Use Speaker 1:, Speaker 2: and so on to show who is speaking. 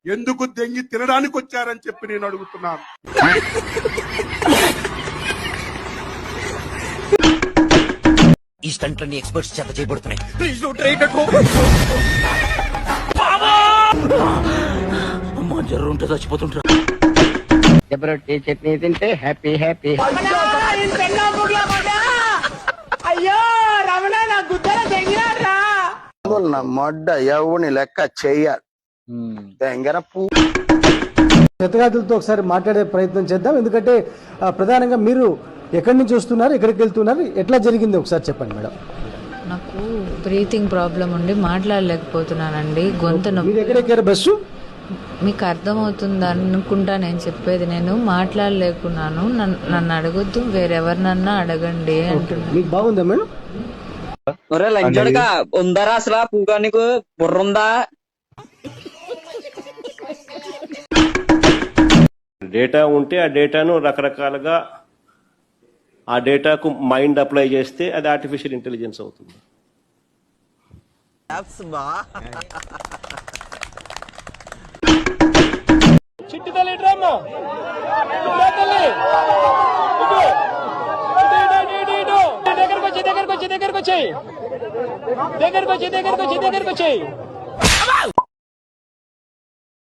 Speaker 1: ఎందుకు దెంగి తినడానికి వచ్చారని చెప్పి నేను అడుగుతున్నాను.
Speaker 2: ఈ స్టంట్లన్నీ ఎక్స్పర్ట్స్ చేత చేయబడుతున్నాయి. Please don't try it. అమ్మా జర్రు ఉంటే చచ్చిపోతుంటా.
Speaker 3: రొట్టి చట్నీ తింటే హ్యాపీ హ్యాపీ.
Speaker 4: అయ్యో రమణ నా గుద్దల తెంగినారా
Speaker 3: నా మొడ్డ ఎవని లెక్క చెయ్యాలి తెంగర పూ.
Speaker 5: క్షతగాతులతో ఒకసారి మాట్లాడే ప్రయత్నం చేద్దాం. ఎందుకంటే ప్రధానంగా మీరు ఎక్కడి నుంచి వస్తున్నారు, ఎక్కడికి వెళ్తున్నారు, ఎట్లా జరిగింది ఒకసారి చెప్పండి మేడం.
Speaker 6: నాకు బ్రీతింగ్ ప్రాబ్లం ఉండి మాట్లాడలేకపోతున్నానండి. గొంతు
Speaker 5: మీరు ఎక్కడెక్కారు బస్సు?
Speaker 6: మీకు అర్థమవుతుంది అనుకుంటా నేను చెప్పేది. నేను మాట్లాడలేకున్నాను. నన్ను అడగొద్దు, వేరెవరినన్నా అడగండి అంటున్నాను.
Speaker 5: మీకు బాగుందా మేడం?
Speaker 7: లంచోడుగా ఉందరా అసలు పూగా నీకు బుర్రుందా?
Speaker 8: డేటా ఉంటే ఆ డేటాను రకరకాలుగా ఆ డేటాకు మైండ్ అప్లై చేస్తే అది ఆర్టిఫిషియల్ ఇంటెలిజెన్స్ అవుతుంది.
Speaker 4: చిట్టి తల్లి డ్రామా దగ్గరకు వచ్చి